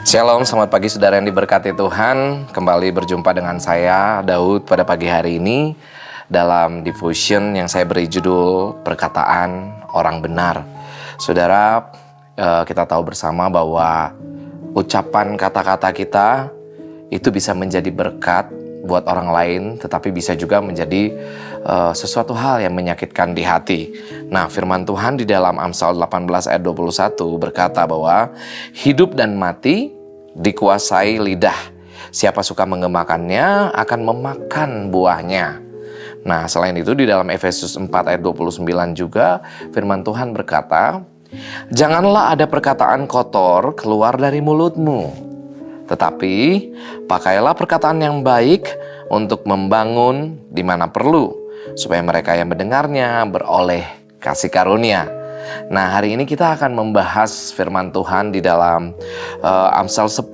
Shalom, selamat pagi saudara yang diberkati Tuhan. Kembali berjumpa dengan saya, Daud, pada pagi hari ini dalam devotion yang saya beri judul Perkataan Orang Benar. Saudara, kita tahu bersama bahwa ucapan kata-kata kita itu bisa menjadi berkat buat orang lain, tetapi bisa juga menjadi sesuatu hal yang menyakitkan di hati. Nah, firman Tuhan di dalam Amsal 18 ayat 21 berkata bahwa hidup dan mati dikuasai lidah. Siapa suka mengemakannya akan memakan buahnya. Nah, selain itu di dalam Efesus 4 ayat 29 juga firman Tuhan berkata, janganlah ada perkataan kotor keluar dari mulutmu, tetapi pakailah perkataan yang baik untuk membangun di mana perlu, supaya mereka yang mendengarnya beroleh kasih karunia. Nah, hari ini kita akan membahas firman Tuhan di dalam Amsal 10.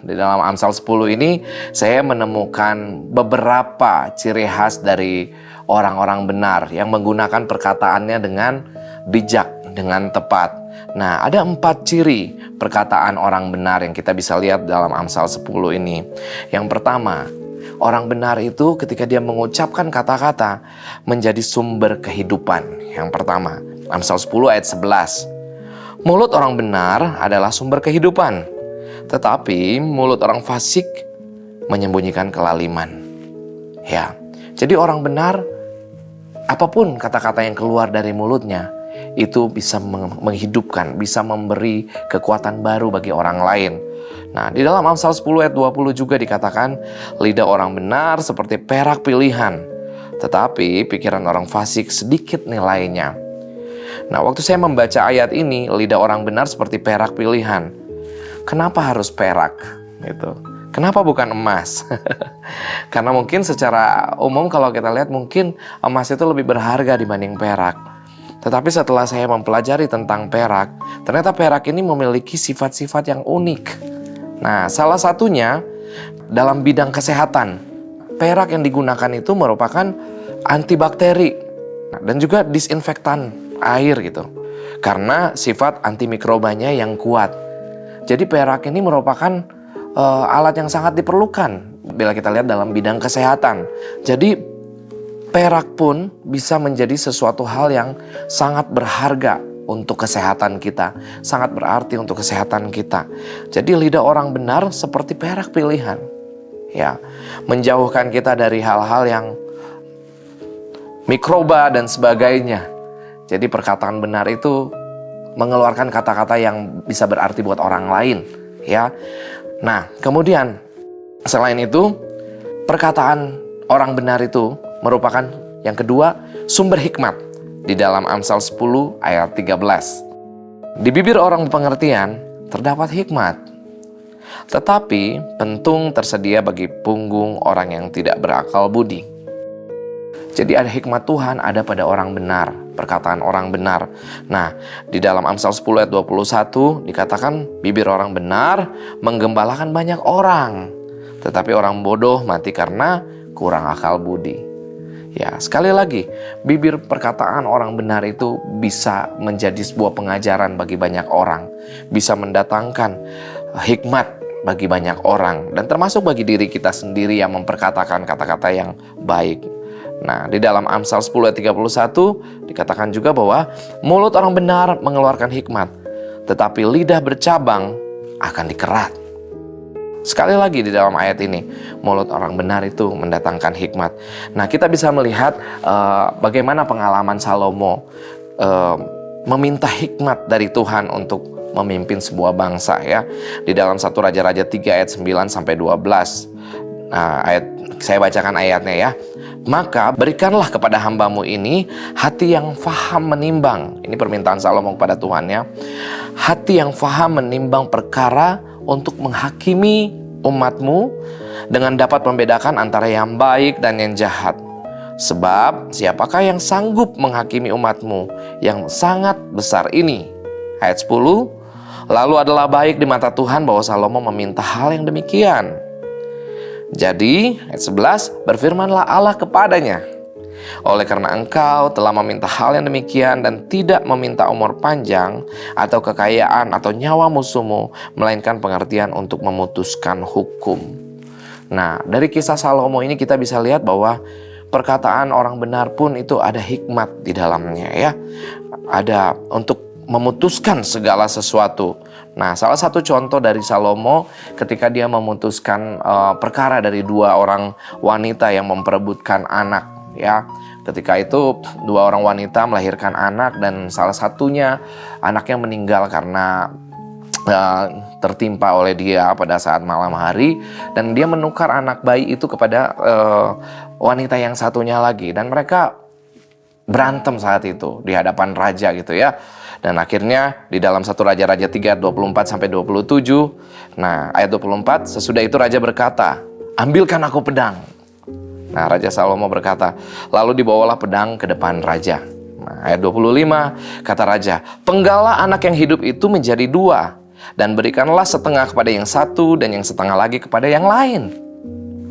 Di dalam Amsal 10 ini saya menemukan beberapa ciri khas dari orang-orang benar yang menggunakan perkataannya dengan bijak, dengan tepat. Nah, ada 4 ciri perkataan orang benar yang kita bisa lihat dalam Amsal 10 ini. Yang pertama, orang benar itu ketika dia mengucapkan kata-kata menjadi sumber kehidupan. Yang pertama, Amsal 10 ayat 11. Mulut orang benar adalah sumber kehidupan, tetapi mulut orang fasik menyembunyikan kelaliman. Ya, jadi orang benar, apapun kata-kata yang keluar dari mulutnya, itu bisa menghidupkan, bisa memberi kekuatan baru bagi orang lain. Nah, di dalam Amsal 10 ayat 20 juga dikatakan, lidah orang benar seperti perak pilihan, tetapi pikiran orang fasik sedikit nilainya. Nah, waktu saya membaca ayat ini, lidah orang benar seperti perak pilihan. Kenapa harus perak? Gitu. Kenapa bukan emas? Karena mungkin secara umum kalau kita lihat mungkin emas itu lebih berharga dibanding perak. Tetapi setelah saya mempelajari tentang perak, ternyata perak ini memiliki sifat-sifat yang unik. Nah, salah satunya dalam bidang kesehatan. Perak yang digunakan itu merupakan antibakteri dan juga disinfektan air gitu. Karena sifat antimikrobanya yang kuat. Jadi perak ini merupakan alat yang sangat diperlukan bila kita lihat dalam bidang kesehatan. Jadi perak pun bisa menjadi sesuatu hal yang sangat berharga untuk kesehatan kita, sangat berarti untuk kesehatan kita. Jadi lidah orang benar seperti perak pilihan, ya, menjauhkan kita dari hal-hal yang mikroba dan sebagainya. Jadi perkataan benar itu mengeluarkan kata-kata yang bisa berarti buat orang lain, ya. Nah, kemudian selain itu, perkataan orang benar itu merupakan yang kedua, sumber hikmat di dalam Amsal 10 ayat 13. Di bibir orang pengertian terdapat hikmat, tetapi pentung tersedia bagi punggung orang yang tidak berakal budi. Jadi ada hikmat Tuhan ada pada orang benar, perkataan orang benar. Nah, di dalam Amsal 10 ayat 21 dikatakan bibir orang benar menggembalakan banyak orang, tetapi orang bodoh mati karena kurang akal budi. Ya, sekali lagi, bibir perkataan orang benar itu bisa menjadi sebuah pengajaran bagi banyak orang, bisa mendatangkan hikmat bagi banyak orang, dan termasuk bagi diri kita sendiri yang memperkatakan kata-kata yang baik. Nah, di dalam Amsal 10 ayat 31 dikatakan juga bahwa mulut orang benar mengeluarkan hikmat, tetapi lidah bercabang akan dikerat. Sekali lagi di dalam ayat ini, mulut orang benar itu mendatangkan hikmat. Nah, kita bisa melihat bagaimana pengalaman Salomo meminta hikmat dari Tuhan untuk memimpin sebuah bangsa, ya. Di dalam 1 Raja-Raja 3 ayat 9 sampai 12. Nah, saya bacakan ayatnya, ya. Maka berikanlah kepada hambamu ini hati yang faham menimbang. Ini permintaan Salomo kepada Tuhan, ya. Hati yang faham menimbang perkara untuk menghakimi umatmu dengan dapat membedakan antara yang baik dan yang jahat. Sebab siapakah yang sanggup menghakimi umatmu yang sangat besar ini? Ayat 10. Lalu adalah baik di mata Tuhan bahwa Salomo meminta hal yang demikian. Jadi ayat 11, berfirmanlah Allah kepadanya, Oleh karena engkau telah meminta hal yang demikian dan tidak meminta umur panjang atau kekayaan atau nyawa musuhmu, melainkan pengertian untuk memutuskan hukum. Nah, dari kisah Salomo ini kita bisa lihat bahwa perkataan orang benar pun itu ada hikmat di dalamnya ya. Ada untuk memutuskan segala sesuatu. Nah, salah satu contoh dari Salomo ketika dia memutuskan perkara dari dua orang wanita yang memperebutkan anak ya. Ketika itu dua orang wanita melahirkan anak dan salah satunya anaknya meninggal karena tertimpa oleh dia pada saat malam hari, dan dia menukar anak bayi itu kepada wanita yang satunya lagi, dan mereka berantem saat itu di hadapan raja gitu ya. Dan akhirnya di dalam 1 Raja-Raja 3 ayat 24 sampai 27. Nah, ayat 24, sesudah itu raja berkata, "Ambilkan aku pedang." Nah, Raja Salomo berkata, lalu dibawalah pedang ke depan raja. Nah, ayat 25 kata raja, "Penggalah anak yang hidup itu menjadi dua, dan berikanlah setengah kepada yang satu dan yang setengah lagi kepada yang lain."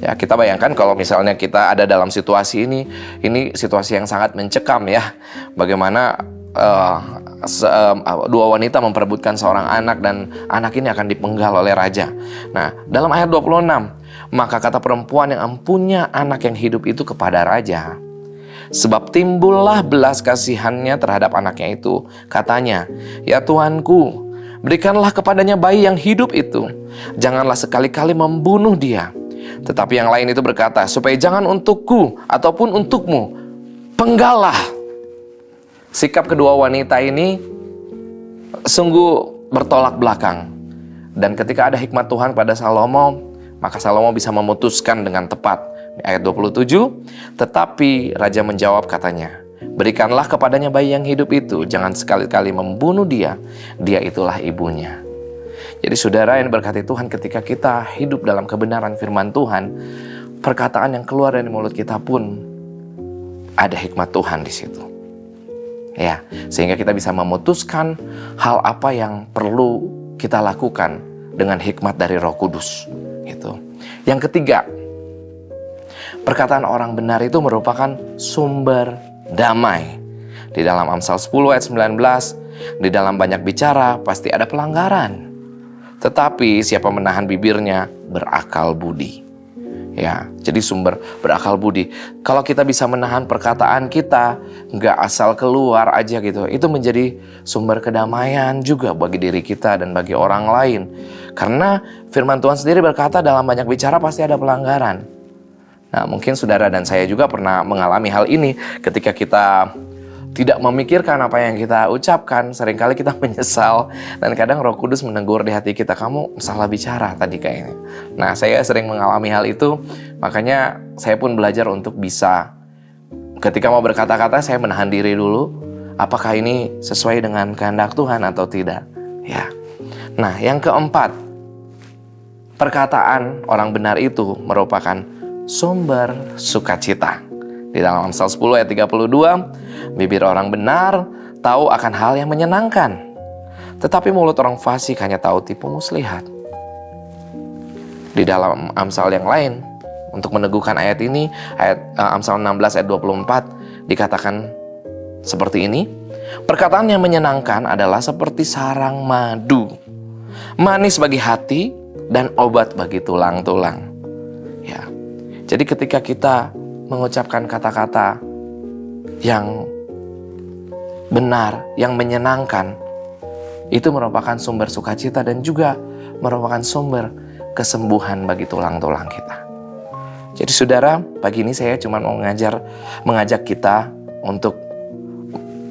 Ya, kita bayangkan kalau misalnya kita ada dalam situasi ini situasi yang sangat mencekam ya. Bagaimana dua wanita memperebutkan seorang anak dan anak ini akan dipenggal oleh raja. Nah, dalam ayat 26, maka kata perempuan yang empunya anak yang hidup itu kepada raja, sebab timbullah belas kasihannya terhadap anaknya itu. Katanya, "Ya Tuanku, berikanlah kepadanya bayi yang hidup itu. Janganlah sekali-kali membunuh dia." Tetapi yang lain itu berkata, "Supaya jangan untukku ataupun untukmu, penggalah." Sikap kedua wanita ini sungguh bertolak belakang. Dan ketika ada hikmat Tuhan pada Salomo, maka Salomo bisa memutuskan dengan tepat. Ayat 27, tetapi raja menjawab katanya, "Berikanlah kepadanya bayi yang hidup itu, jangan sekali-kali membunuh dia, dia itulah ibunya." Jadi saudara yang berkati Tuhan, ketika kita hidup dalam kebenaran firman Tuhan, perkataan yang keluar dari mulut kita pun ada hikmat Tuhan di situ. Ya, sehingga kita bisa memutuskan hal apa yang perlu kita lakukan dengan hikmat dari Roh Kudus. Gitu. Yang ketiga, perkataan orang benar itu merupakan sumber damai. Di dalam Amsal 10 ayat 19, di dalam banyak bicara pasti ada pelanggaran, tetapi siapa menahan bibirnya berakal budi. Ya, jadi sumber berakal budi. Kalau kita bisa menahan perkataan kita, nggak asal keluar aja gitu, itu menjadi sumber kedamaian juga bagi diri kita dan bagi orang lain. Karena firman Tuhan sendiri berkata dalam banyak bicara pasti ada pelanggaran. Nah, mungkin saudara dan saya juga pernah mengalami hal ini ketika kita tidak memikirkan apa yang kita ucapkan, seringkali kita menyesal dan kadang Roh Kudus menegur di hati kita, "Kamu salah bicara tadi kayaknya." Nah, saya sering mengalami hal itu, makanya saya pun belajar untuk bisa ketika mau berkata-kata saya menahan diri dulu, apakah ini sesuai dengan kehendak Tuhan atau tidak. Ya. Nah, yang keempat, perkataan orang benar itu merupakan sumber sukacita. Di dalam Amsal 10 ayat 32, bibir orang benar tahu akan hal yang menyenangkan, tetapi mulut orang fasik hanya tahu tipu muslihat. Di dalam Amsal yang lain, untuk meneguhkan ayat ini, ayat Amsal 16 ayat 24, dikatakan seperti ini, perkataan yang menyenangkan adalah seperti sarang madu, manis bagi hati dan obat bagi tulang-tulang. Ya. Jadi ketika kita mengucapkan kata-kata yang benar, yang menyenangkan, itu merupakan sumber sukacita dan juga merupakan sumber kesembuhan bagi tulang-tulang kita. Jadi saudara, pagi ini saya cuma mau mengajak kita untuk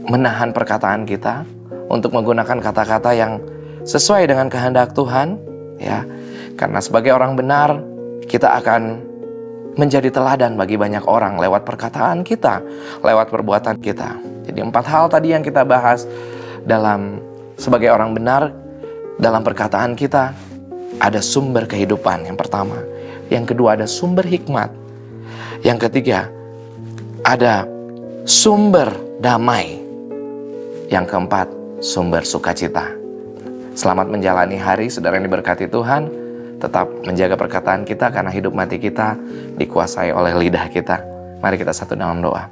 menahan perkataan kita, untuk menggunakan kata-kata yang sesuai dengan kehendak Tuhan, ya. Karena sebagai orang benar, kita akan menjadi teladan bagi banyak orang lewat perkataan kita, lewat perbuatan kita. Jadi 4 hal tadi yang kita bahas dalam sebagai orang benar, dalam perkataan kita ada sumber kehidupan yang pertama. Yang kedua ada sumber hikmat. Yang ketiga ada sumber damai. Yang keempat sumber sukacita. Selamat menjalani hari saudara yang diberkati Tuhan. Tetap menjaga perkataan kita karena hidup mati kita dikuasai oleh lidah kita. Mari kita satu dalam doa.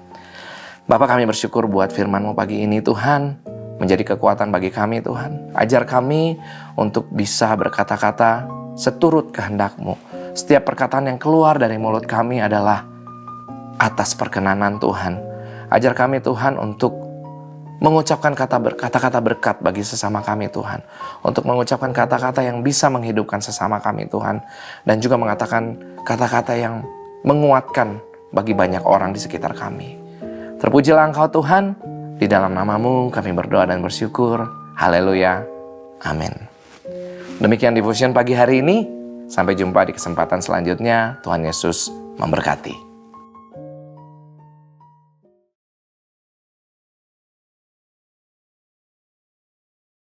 Bapak, kami bersyukur buat firman-Mu pagi ini Tuhan, menjadi kekuatan bagi kami Tuhan. Ajar kami untuk bisa berkata-kata seturut kehendak-Mu. Setiap perkataan yang keluar dari mulut kami adalah atas perkenanan Tuhan. Ajar kami Tuhan untuk mengucapkan kata-kata berkat bagi sesama kami Tuhan. Untuk mengucapkan kata-kata yang bisa menghidupkan sesama kami Tuhan. Dan juga mengatakan kata-kata yang menguatkan bagi banyak orang di sekitar kami. Terpujilah Engkau Tuhan, di dalam nama-Mu kami berdoa dan bersyukur. Haleluya. Amin. Demikian devotion pagi hari ini. Sampai jumpa di kesempatan selanjutnya. Tuhan Yesus memberkati.